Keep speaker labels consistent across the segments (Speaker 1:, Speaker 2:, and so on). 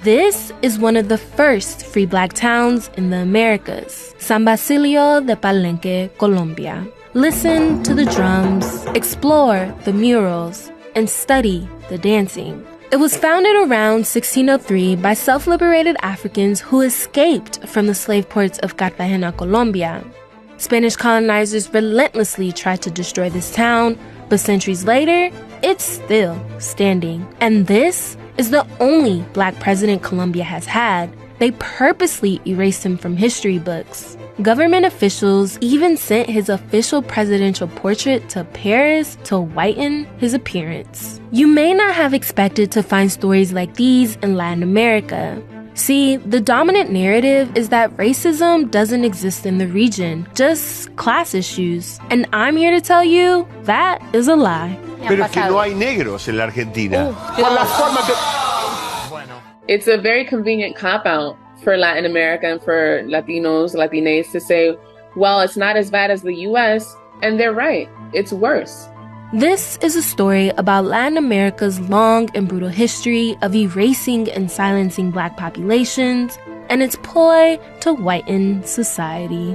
Speaker 1: This is one of the first free black towns in the Americas, San Basilo De Palenque, Colombia. Listen to the drums, explore the murals, and study the dancing. It was founded around 1603 by self-liberated Africans who escaped from the slave ports of Cartagena, Colombia. Spanish colonizers relentlessly tried to destroy this town, but centuries later, it's still standing. And this is the only black president Colombia has had. They purposely erased him from history books. Government officials even sent his official presidential portrait to Paris to whiten his appearance. You may not have expected to find stories like these in Latin America. See, the dominant narrative is that racism doesn't exist in the region, just class issues. And I'm here to tell you that is a lie.
Speaker 2: Pero que no hay negros en la Argentina.
Speaker 3: It's a very convenient cop-out for Latin America and for Latinos, Latinas to say, well, it's not as bad as the US, and they're right, it's worse.
Speaker 1: This is a story about Latin America's long and brutal history of erasing and silencing black populations and its ploy to whiten society.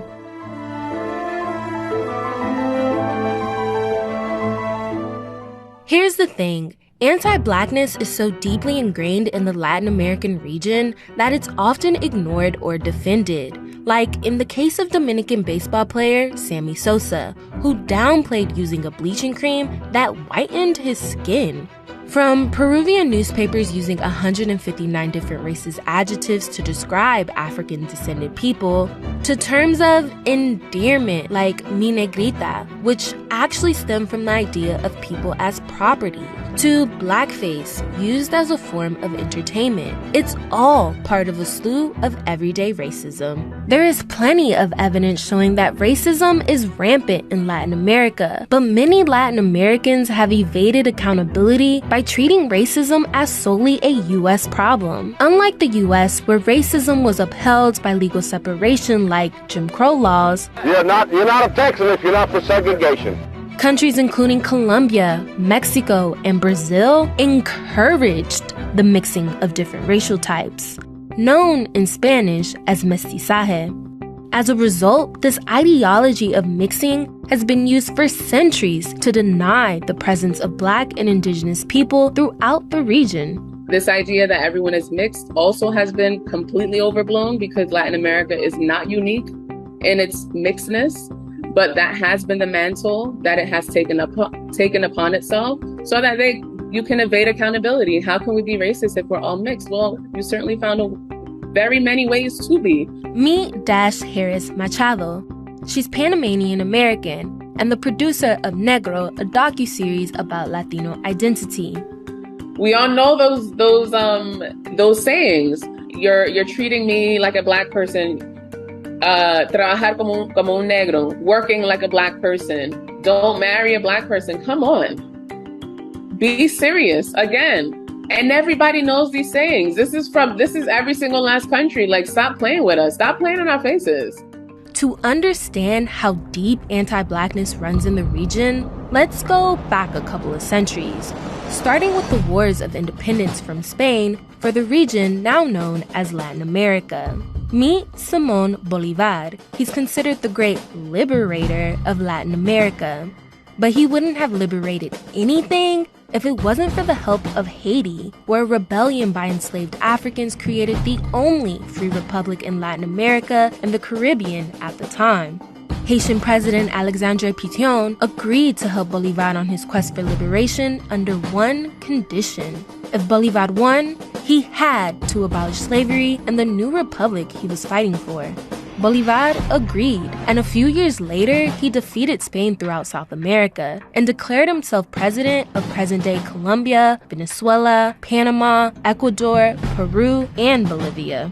Speaker 1: Here's the thing. Anti-blackness is so deeply ingrained in the Latin American region that it's often ignored or defended. Like in the case of Dominican baseball player Sammy Sosa, who downplayed using a bleaching cream that whitened his skin. From Peruvian newspapers using 159 different racist adjectives to describe African-descended people, to terms of endearment like mi negrita, which actually stem from the idea of people as property, to blackface, used as a form of entertainment. It's all part of a slew of everyday racism. There is plenty of evidence showing that racism is rampant in Latin America, but many Latin Americans have evaded accountability by treating racism as solely a U.S. problem. Unlike the U.S., where racism was upheld by legal separation like Jim Crow laws,
Speaker 4: you're not a Texan if you're not for segregation.
Speaker 1: Countries including Colombia, Mexico, and Brazil encouraged the mixing of different racial types, known in Spanish as mestizaje. As a result, this ideology of mixing has been used for centuries to deny the presence of Black and Indigenous people throughout the region.
Speaker 3: This idea that everyone is mixed also has been completely overblown because Latin America is not unique in its mixedness, but that has been the mantle that it has taken upon itself so that you can evade accountability. How can we be racist if we're all mixed? Well, you certainly found very many ways to be.
Speaker 1: Meet Harris Machado. She's Panamanian American and the producer of Negro, a docuseries about Latino identity.
Speaker 3: We all know those sayings. You're treating me like a Black person. Trabajar como un negro, working like a Black person. Don't marry a Black person. Come on. Be serious. Again. And everybody knows these sayings. This is every single last country. Like, stop playing with us. Stop playing in our faces.
Speaker 1: To understand how deep anti-Blackness runs in the region, let's go back a couple of centuries, starting with the wars of independence from Spain for the region now known as Latin America. Meet Simón Bolívar. He's considered the great liberator of Latin America. But he wouldn't have liberated anything if it wasn't for the help of Haiti, where a rebellion by enslaved Africans created the only free republic in Latin America and the Caribbean at the time. Haitian President Alexandre Pétion agreed to help Bolívar on his quest for liberation under one condition. If Bolívar won, he had to abolish slavery and the new republic he was fighting for. Bolívar agreed, and a few years later, he defeated Spain throughout South America and declared himself president of present-day Colombia, Venezuela, Panama, Ecuador, Peru, and Bolivia.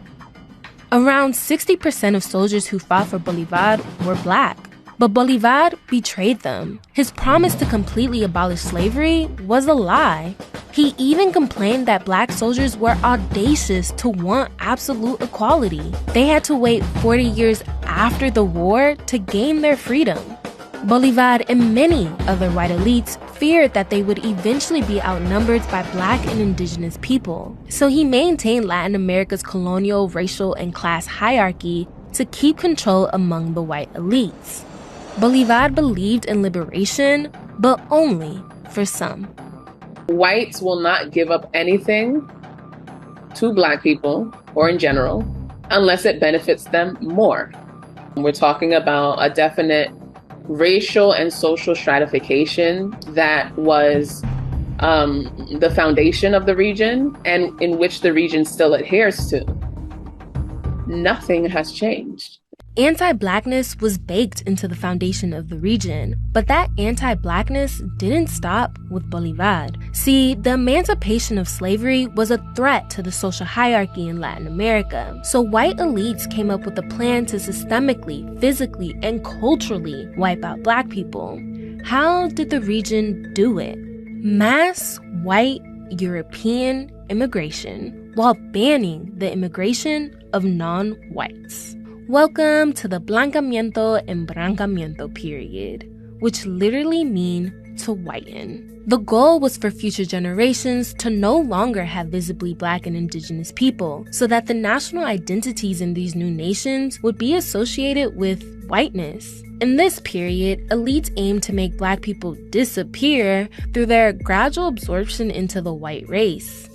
Speaker 1: Around 60% of soldiers who fought for Bolívar were Black, but Bolívar betrayed them. His promise to completely abolish slavery was a lie. He even complained that Black soldiers were audacious to want absolute equality. They had to wait 40 years after the war to gain their freedom. Bolívar and many other white elites feared that they would eventually be outnumbered by Black and indigenous people. So he maintained Latin America's colonial, racial, and class hierarchy to keep control among the white elites. Bolívar believed in liberation, but only for some.
Speaker 3: Whites will not give up anything to Black people, or in general, unless it benefits them more. We're talking about a definite racial and social stratification that was the foundation of the region and in which the region still adheres to. Nothing has changed.
Speaker 1: Anti-Blackness was baked into the foundation of the region, but that anti-Blackness didn't stop with Bolívar. See, the emancipation of slavery was a threat to the social hierarchy in Latin America, so white elites came up with a plan to systemically, physically, and culturally wipe out Black people. How did the region do it? Mass white European immigration while banning the immigration of non-whites. Welcome to the Blancamiento and Brancamiento period, which literally mean to whiten. The goal was for future generations to no longer have visibly Black and indigenous people, so that the national identities in these new nations would be associated with whiteness. In this period, elites aimed to make Black people disappear through their gradual absorption into the white race.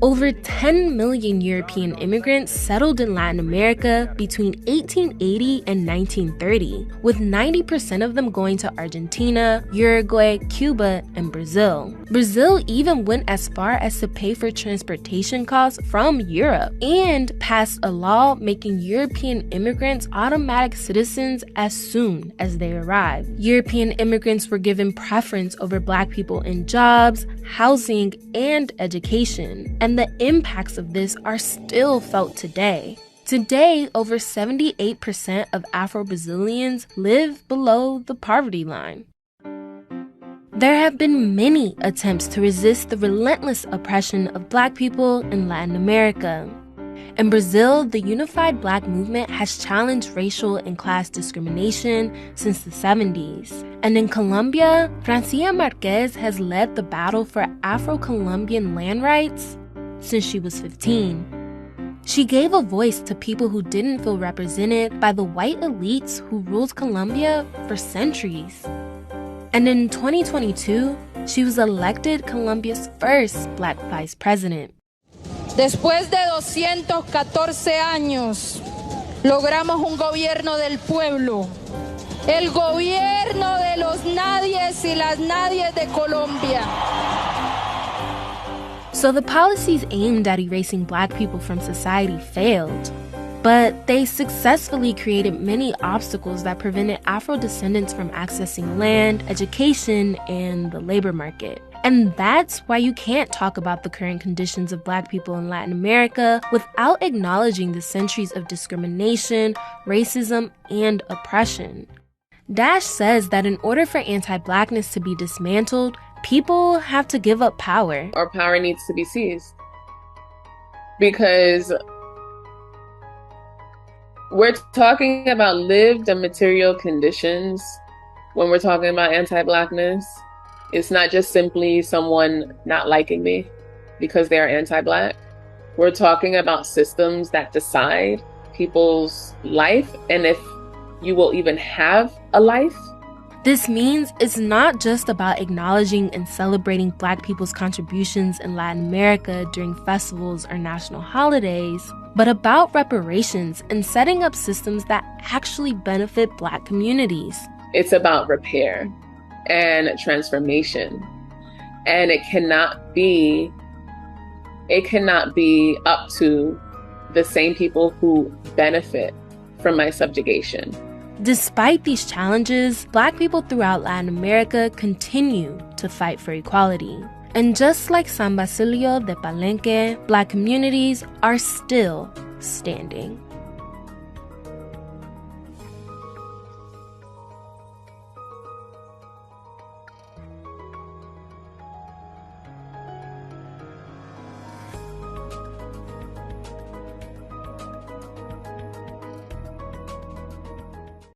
Speaker 1: Over 10 million European immigrants settled in Latin America between 1880 and 1930, with 90% of them going to Argentina, Uruguay, Cuba, and Brazil. Brazil even went as far as to pay for transportation costs from Europe and passed a law making European immigrants automatic citizens as soon as they arrived. European immigrants were given preference over Black people in jobs, housing, and education. And the impacts of this are still felt today. Today, over 78% of Afro-Brazilians live below the poverty line. There have been many attempts to resist the relentless oppression of Black people in Latin America. In Brazil, the unified Black movement has challenged racial and class discrimination since the 70s. And in Colombia, Francia Marquez has led the battle for Afro-Colombian land rights since she was 15. She gave a voice to people who didn't feel represented by the white elites who ruled Colombia for centuries. And in 2022, she was elected Colombia's first Black vice president.
Speaker 5: Después de 214 años, logramos un gobierno del pueblo, el gobierno de los nadies y las nadies de Colombia.
Speaker 1: So the policies aimed at erasing Black people from society failed, but they successfully created many obstacles that prevented Afro-descendants from accessing land, education, and the labor market. And that's why you can't talk about the current conditions of Black people in Latin America without acknowledging the centuries of discrimination, racism, and oppression. Dash says that in order for anti-Blackness to be dismantled, people have to give up power.
Speaker 3: Our power needs to be seized. Because we're talking about lived and material conditions when we're talking about anti-Blackness. It's not just simply someone not liking me because they are anti-Black. We're talking about systems that decide people's life and if you will even have a life.
Speaker 1: This means it's not just about acknowledging and celebrating Black people's contributions in Latin America during festivals or national holidays, but about reparations and setting up systems that actually benefit Black communities.
Speaker 3: It's about repair and transformation. And it cannot be up to the same people who benefit from my subjugation.
Speaker 1: Despite these challenges, Black people throughout Latin America continue to fight for equality. And just like San Basilo De Palenque, Black communities are still standing.